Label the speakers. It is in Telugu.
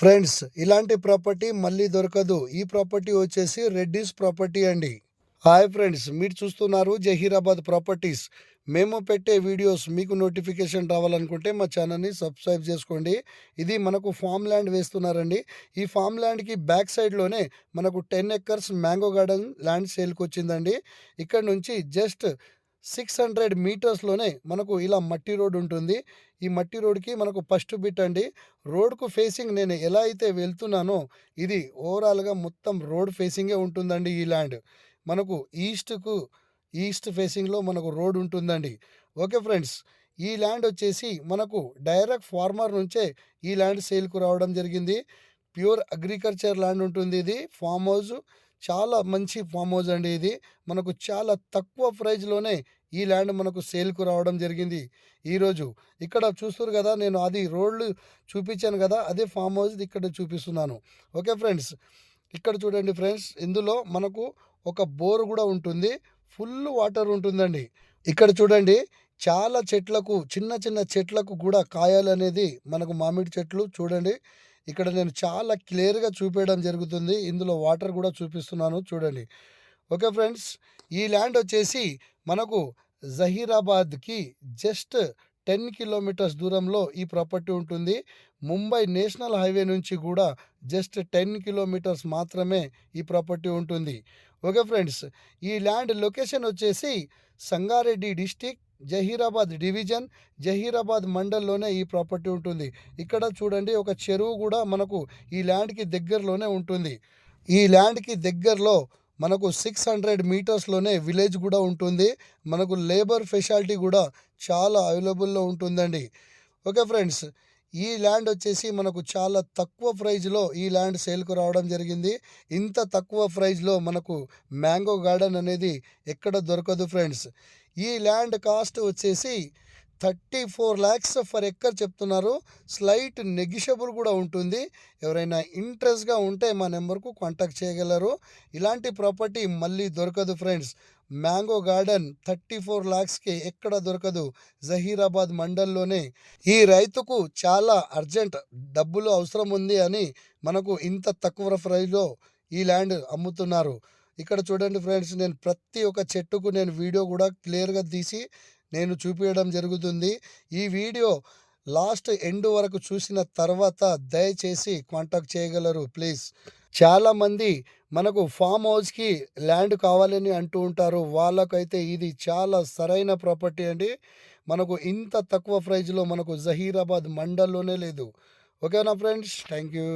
Speaker 1: ఫ్రెండ్స్, ఇలాంటి ప్రాపర్టీ మళ్ళీ దొరకదు. ఈ ప్రాపర్టీ వచ్చేసి రెడ్డిస్ ప్రాపర్టీ అండి. హాయ్ ఫ్రెండ్స్, మీరు చూస్తున్నారు జహీరాబాద్ ప్రాపర్టీస్. మేము పెట్టే వీడియోస్ మీకు నోటిఫికేషన్ రావాలనుకుంటే మా ఛానల్ని సబ్స్క్రైబ్ చేసుకోండి. ఇది మనకు ఫామ్ ల్యాండ్ వేస్తున్నారండి. ఈ ఫామ్ ల్యాండ్కి బ్యాక్ సైడ్లోనే మనకు 10 ఎకర్స్ మ్యాంగో గార్డెన్ ల్యాండ్ సేల్కి వచ్చిందండి. ఇక్కడ నుంచి జస్ట్ 600 మీటర్స్లోనే మనకు ఇలా మట్టి రోడ్ ఉంటుంది. ఈ మట్టి రోడ్కి మనకు ఫస్ట్ బిట్ అండి. రోడ్కు ఫేసింగ్ నేను ఎలా అయితే వెళ్తున్నానో ఇది ఓవరాల్గా మొత్తం రోడ్ ఫేసింగే ఉంటుందండి. ఈ ల్యాండ్ మనకు ఈస్ట్ ఫేసింగ్లో మనకు రోడ్ ఉంటుందండి. ఓకే ఫ్రెండ్స్, ఈ ల్యాండ్ వచ్చేసి మనకు డైరెక్ట్ ఫార్మర్ నుంచే ఈ ల్యాండ్ సేల్కు రావడం జరిగింది. ప్యూర్ అగ్రికల్చర్ ల్యాండ్ ఉంటుంది. ఇది ఫామ్ హౌస్, చాలా మంచి ఫామ్ హౌస్ అండి. ఇది మనకు చాలా తక్కువ ప్రైజ్లోనే ఈ ల్యాండ్ మనకు సేల్కు రావడం జరిగింది. ఈరోజు ఇక్కడ చూస్తారు కదా, నేను అది రోడ్లు చూపించాను కదా, అదే ఫామ్ హౌస్ ఇక్కడ చూపిస్తున్నాను. ఓకే ఫ్రెండ్స్, ఇక్కడ చూడండి ఫ్రెండ్స్, ఇందులో మనకు ఒక బోర్ కూడా ఉంటుంది. ఫుల్ వాటర్ ఉంటుందండి. ఇక్కడ చూడండి, చాలా చెట్లకు, చిన్న చిన్న చెట్లకు కూడా కాయాలు అనేది మనకు మామిడి చెట్లు చూడండి. ఇక్కడ నేను చాలా క్లియర్గా చూపించడం జరుగుతుంది. ఇందులో వాటర్ కూడా చూపిస్తున్నాను చూడండి. ఓకే ఫ్రెండ్స్, ఈ ల్యాండ్ వచ్చేసి మనకు జహీరాబాద్కి జస్ట్ 10 కిలోమీటర్స్ దూరంలో ఈ ప్రాపర్టీ ఉంటుంది. ముంబై నేషనల్ హైవే నుంచి కూడా జస్ట్ 10 కిలోమీటర్స్ మాత్రమే ఈ ప్రాపర్టీ ఉంటుంది. ఓకే ఫ్రెండ్స్, ఈ ల్యాండ్ లొకేషన్ వచ్చేసి సంగారెడ్డి డిస్టిక్, జహీరాబాద్ డివిజన్, జహీరాబాద్ మండల్లోనే ఈ ప్రాపర్టీ ఉంటుంది. ఇక్కడ చూడండి, ఒక చెరువు కూడా మనకు ఈ ల్యాండ్కి దగ్గరలోనే ఉంటుంది. ఈ ల్యాండ్కి దగ్గరలో మనకు 600 మీటర్స్లోనే విలేజ్ కూడా ఉంటుంది. మనకు లేబర్ ఫెసిలిటీ కూడా చాలా అవైలబుల్లో ఉంటుందండి. ఓకే ఫ్రెండ్స్, ఈ ల్యాండ్ వచ్చేసి మనకు చాలా తక్కువ ప్రైజ్లో ఈ ల్యాండ్ సేల్కు రావడం జరిగింది. ఇంత తక్కువ ప్రైజ్లో మనకు మ్యాంగో గార్డెన్ అనేది ఎక్కడ దొరకదు ఫ్రెండ్స్. ఈ ల్యాండ్ కాస్ట్ వచ్చేసి 34 lakhs ఫర్ ఎక్కర్ చెప్తున్నారు. స్లైట్ నెగిషియబుల్ కూడా ఉంటుంది. ఎవరైనా ఇంట్రెస్ట్గా ఉంటే మా నెంబర్కు కాంటాక్ట్ చేయగలరు. ఇలాంటి ప్రాపర్టీ మళ్ళీ దొరకదు ఫ్రెండ్స్. మ్యాంగో గార్డెన్ 34 lakhsకి ఎక్కడ దొరకదు. జహీరాబాద్ మండల్లోనే. ఈ రైతుకు చాలా అర్జెంట్ డబ్బులు అవసరం ఉంది అని మనకు ఇంత తక్కువ ప్రైస్లో ఈ ల్యాండ్ అమ్ముతున్నారు. ఇక్కడ చూడండి ఫ్రెండ్స్, నేను ప్రతి ఒక్క చెట్టుకు నేను వీడియో కూడా క్లియర్గా తీసి నేను చూపించడం జరుగుతుంది. ఈ వీడియో లాస్ట్ ఎండ్ వరకు చూసిన తర్వాత దయచేసి కాంటాక్ట్ చేయగలరు ప్లీజ్. చాలామంది మనకు ఫామ్ హౌస్కి ల్యాండ్ కావాలని అంటూ ఉంటారు. వాళ్ళకైతే ఇది చాలా సరైన ప్రాపర్టీ అండి. మనకు ఇంత తక్కువ ప్రైజ్లో మనకు జహీరాబాద్ మండల్లోనే లేదు. ఓకేనా ఫ్రెండ్స్, థ్యాంక్ యూ.